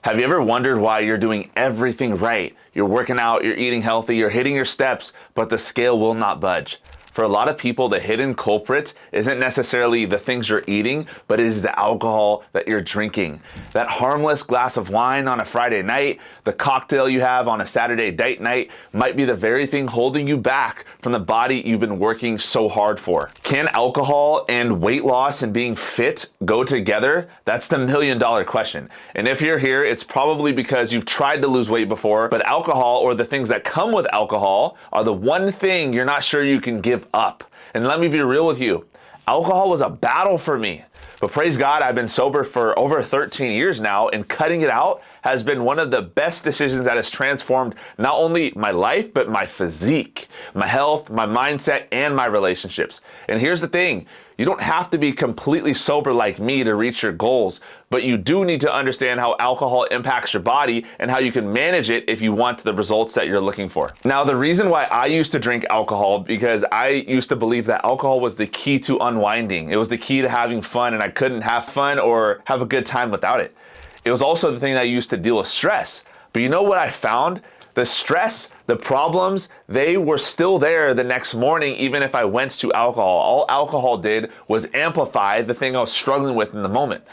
Have you ever wondered why you're doing everything right? You're working out, you're eating healthy, you're hitting your steps, but the scale will not budge. For a lot of people, the hidden culprit isn't necessarily the things you're eating, but it is the alcohol that you're drinking. That harmless glass of wine on a Friday night, the cocktail you have on a Saturday date night might be the very thing holding you back from the body you've been working so hard for. Can alcohol and weight loss and being fit go together? That's the million-dollar question. And if you're here, it's probably because you've tried to lose weight before, but alcohol or the things that come with alcohol are the one thing you're not sure you can give up. And let me be real with you, alcohol was a battle for me. But praise God, I've been sober for over 13 years now, and cutting it out has been one of the best decisions that has transformed not only my life, but my physique, my health, my mindset, and my relationships. And here's the thing, you don't have to be completely sober like me to reach your goals, but you do need to understand how alcohol impacts your body and how you can manage it if you want the results that you're looking for. Now, the reason why I used to drink alcohol, because I used to believe that alcohol was the key to unwinding. It was the key to having fun, and I couldn't have fun or have a good time without it. It was also the thing that I used to deal with stress. But you know what I found? The stress, the problems, they were still there the next morning, even if I went to alcohol. All alcohol did was amplify the thing I was struggling with in the moment.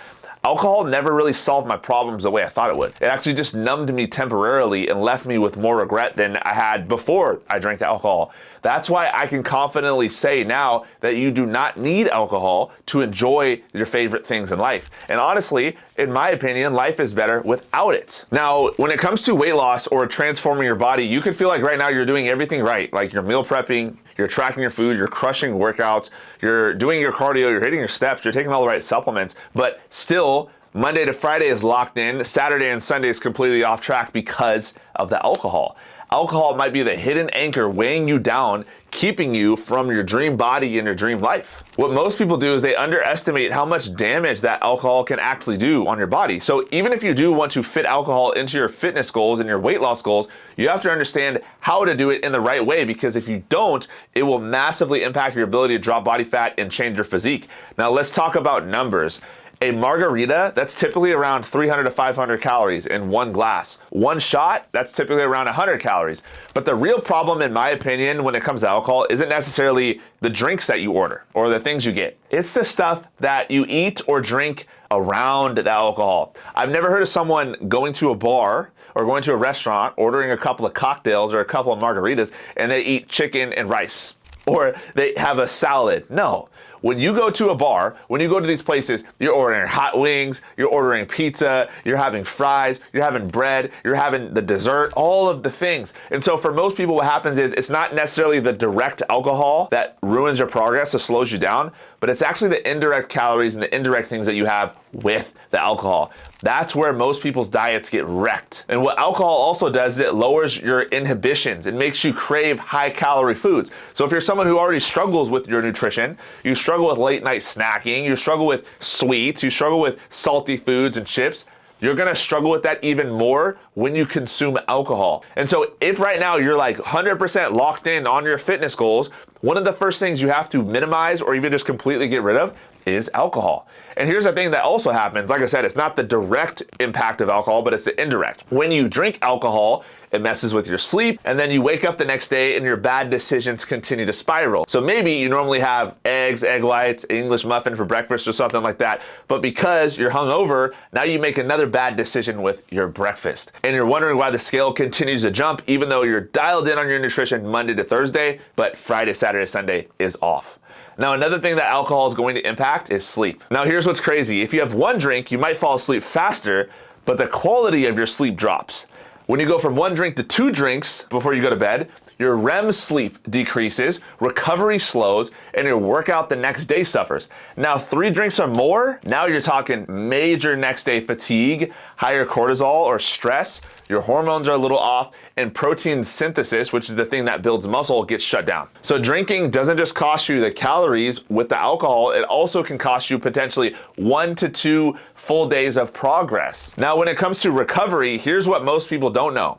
Alcohol never really solved my problems the way I thought it would. It actually just numbed me temporarily and left me with more regret than I had before I drank alcohol. That's why I can confidently say now that you do not need alcohol to enjoy your favorite things in life. And honestly, in my opinion, life is better without it. Now, when it comes to weight loss or transforming your body, you could feel like right now you're doing everything right. Like you're meal prepping, you're tracking your food, you're crushing workouts, you're doing your cardio, you're hitting your steps, you're taking all the right supplements, but still, Monday to Friday is locked in, Saturday and Sunday is completely off track because of the alcohol. Alcohol might be the hidden anchor weighing you down, keeping you from your dream body and your dream life. What most people do is they underestimate how much damage that alcohol can actually do on your body. So even if you do want to fit alcohol into your fitness goals and your weight loss goals, you have to understand how to do it in the right way, because if you don't, it will massively impact your ability to drop body fat and change your physique. Now let's talk about numbers. A margarita, that's typically around 300 to 500 calories in one glass. One shot, that's typically around 100 calories. But the real problem, in my opinion, when it comes to alcohol, isn't necessarily the drinks that you order or the things you get. It's the stuff that you eat or drink around the alcohol. I've never heard of someone going to a bar or going to a restaurant, ordering a couple of cocktails or a couple of margaritas, and they eat chicken and rice, or they have a salad. No. When you go to a bar, when you go to these places, you're ordering hot wings, you're ordering pizza, you're having fries, you're having bread, you're having the dessert, all of the things. And so for most people, what happens is it's not necessarily the direct alcohol that ruins your progress or slows you down, but it's actually the indirect calories and the indirect things that you have with the alcohol. That's where most people's diets get wrecked. And what alcohol also does is it lowers your inhibitions. It makes you crave high calorie foods. So if you're someone who already struggles with your nutrition, you struggle with late night snacking, you struggle with sweets, you struggle with salty foods and chips, you're gonna struggle with that even more when you consume alcohol. And so if right now you're like 100% locked in on your fitness goals, one of the first things you have to minimize or even just completely get rid of is alcohol. And here's the thing that also happens. Like I said, it's not the direct impact of alcohol, but it's the indirect. When you drink alcohol, it messes with your sleep, and then you wake up the next day and your bad decisions continue to spiral. So maybe you normally have eggs, egg whites, English muffin for breakfast or something like that, but because you're hungover, now you make another bad decision with your breakfast. And you're wondering why the scale continues to jump even though you're dialed in on your nutrition Monday to Thursday, but Friday, Saturday, Sunday is off. Now, another thing that alcohol is going to impact is sleep. Now, here's what's crazy. If you have one drink, you might fall asleep faster, but the quality of your sleep drops. When you go from one drink to two drinks before you go to bed, your REM sleep decreases, recovery slows, and your workout the next day suffers. Now, 3 drinks or more, now you're talking major next day fatigue, higher cortisol or stress, your hormones are a little off, and protein synthesis, which is the thing that builds muscle, gets shut down. So drinking doesn't just cost you the calories with the alcohol, it also can cost you potentially 1 to 2 full days of progress. Now, when it comes to recovery, here's what most people don't know.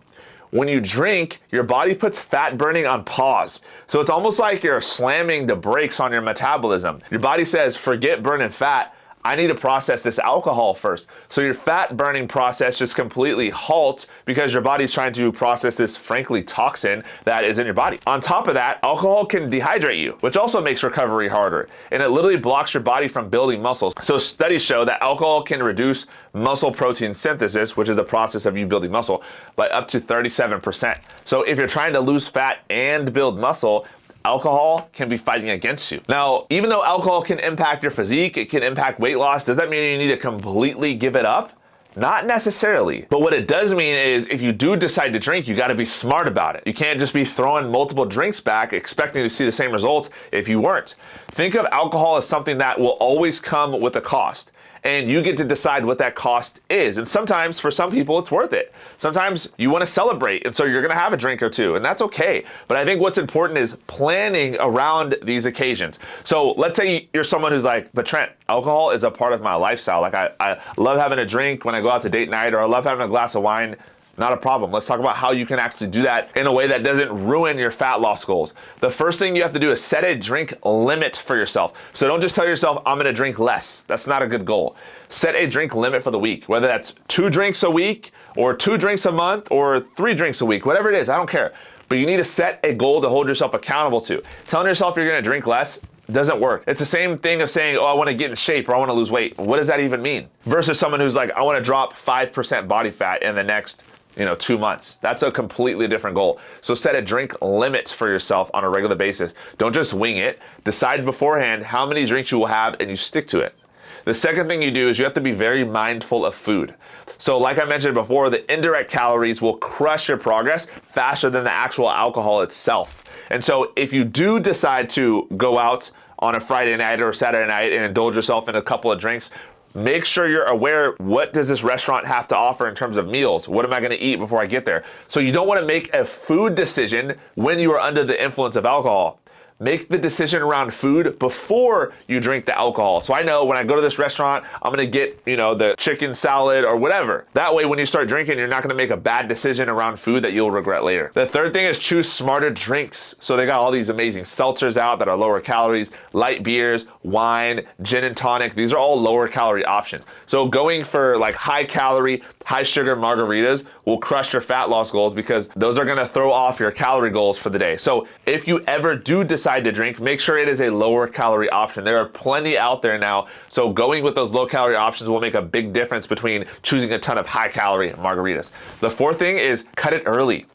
When you drink, your body puts fat burning on pause. So it's almost like you're slamming the brakes on your metabolism. Your body says, forget burning fat, I need to process this alcohol first. So your fat burning process just completely halts because your body's trying to process this, frankly, toxin that is in your body. On top of that, alcohol can dehydrate you, which also makes recovery harder. And it literally blocks your body from building muscles. So studies show that alcohol can reduce muscle protein synthesis, which is the process of you building muscle, by up to 37%. So if you're trying to lose fat and build muscle, alcohol can be fighting against you. Now, even though alcohol can impact your physique, it can impact weight loss, does that mean you need to completely give it up? Not necessarily. But what it does mean is if you do decide to drink, you gotta be smart about it. You can't just be throwing multiple drinks back expecting to see the same results if you weren't. Think of alcohol as something that will always come with a cost. And you get to decide what that cost is. And sometimes, for some people, it's worth it. Sometimes you want to celebrate, and so you're going to have a drink or two, and that's okay. But I think what's important is planning around these occasions. So let's say you're someone who's like, but Trent, alcohol is a part of my lifestyle. Like I love having a drink when I go out to date night, or I love having a glass of wine. Not a problem. Let's talk about how you can actually do that in a way that doesn't ruin your fat loss goals. The first thing you have to do is set a drink limit for yourself. So don't just tell yourself, I'm gonna drink less. That's not a good goal. Set a drink limit for the week, whether that's 2 drinks a week or 2 drinks a month or 3 drinks a week, whatever it is, I don't care. But you need to set a goal to hold yourself accountable to. Telling yourself you're gonna drink less doesn't work. It's the same thing of saying, oh, I want to get in shape or I want to lose weight. What does that even mean? Versus someone who's like, I want to drop 5% body fat in the next 2 months. That's a completely different goal. So set a drink limit for yourself on a regular basis. Don't just wing it. Decide beforehand how many drinks you will have and you stick to it. The second thing you do is you have to be very mindful of food. So like I mentioned before, the indirect calories will crush your progress faster than the actual alcohol itself. And so if you do decide to go out on a Friday night or Saturday night and indulge yourself in a couple of drinks, make sure you're aware, what does this restaurant have to offer in terms of meals? What am I gonna eat before I get there? So you don't wanna make a food decision when you are under the influence of alcohol. Make the decision around food before you drink the alcohol. So I know when I go to this restaurant, I'm gonna get, the chicken salad or whatever. That way, when you start drinking, you're not gonna make a bad decision around food that you'll regret later. The third thing is choose smarter drinks. So they got all these amazing seltzers out that are lower calories, light beers, wine, gin and tonic. These are all lower calorie options. So going for like high calorie, high sugar margaritas will crush your fat loss goals because those are gonna throw off your calorie goals for the day. So if you ever do decide to drink, make sure it is a lower calorie option. There are plenty out there now. So going with those low calorie options will make a big difference between choosing a ton of high calorie margaritas. The fourth thing is cut it early.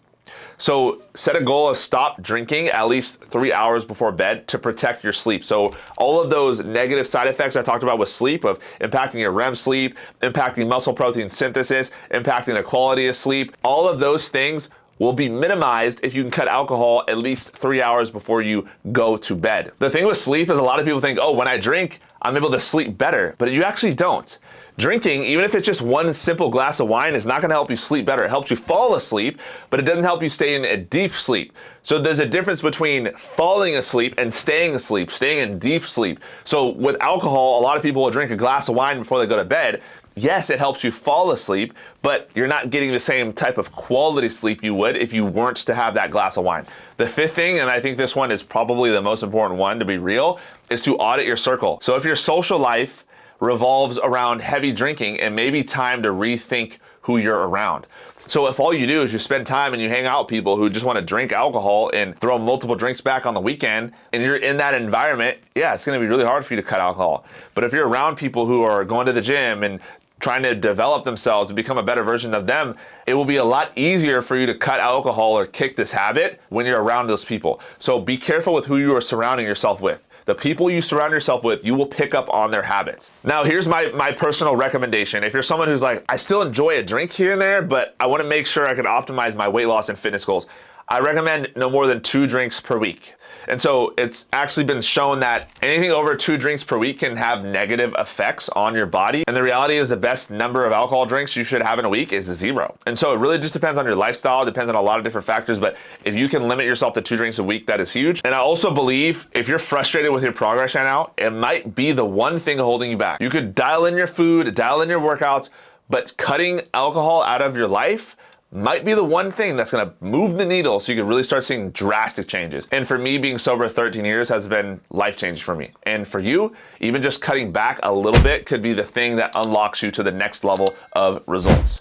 So set a goal of stop drinking at least 3 hours before bed to protect your sleep. So all of those negative side effects I talked about with sleep, of impacting your REM sleep, impacting muscle protein synthesis, impacting the quality of sleep, all of those things will be minimized if you can cut alcohol at least 3 hours before you go to bed. The thing with sleep is a lot of people think, oh, when I drink, I'm able to sleep better, but you actually don't. Drinking, even if it's just one simple glass of wine, is not gonna help you sleep better. It helps you fall asleep, but it doesn't help you stay in a deep sleep. So there's a difference between falling asleep and staying asleep, staying in deep sleep. So with alcohol, a lot of people will drink a glass of wine before they go to bed. Yes, it helps you fall asleep, but you're not getting the same type of quality sleep you would if you weren't to have that glass of wine. The fifth thing, and I think this one is probably the most important one to be real, is to audit your circle. So if your social life revolves around heavy drinking, it may be time to rethink who you're around. So if all you do is you spend time and you hang out with people who just want to drink alcohol and throw multiple drinks back on the weekend, and you're in that environment, yeah, it's going to be really hard for you to cut alcohol. But if you're around people who are going to the gym and trying to develop themselves and become a better version of them, it will be a lot easier for you to cut alcohol or kick this habit when you're around those people. So be careful with who you are surrounding yourself with. The people you surround yourself with, you will pick up on their habits. Now, here's my personal recommendation. If you're someone who's like, I still enjoy a drink here and there, but I want to make sure I can optimize my weight loss and fitness goals, I recommend no more than 2 drinks per week. And so it's actually been shown that anything over 2 drinks per week can have negative effects on your body. And the reality is the best number of alcohol drinks you should have in a week is 0. And so it really just depends on your lifestyle, depends on a lot of different factors. But if you can limit yourself to 2 drinks a week, that is huge. And I also believe if you're frustrated with your progress right now, it might be the one thing holding you back. You could dial in your food, dial in your workouts, but cutting alcohol out of your life might be the one thing that's going to move the needle so you can really start seeing drastic changes. And for me, being sober 13 years has been life-changing for me. And for you, even just cutting back a little bit could be the thing that unlocks you to the next level of results.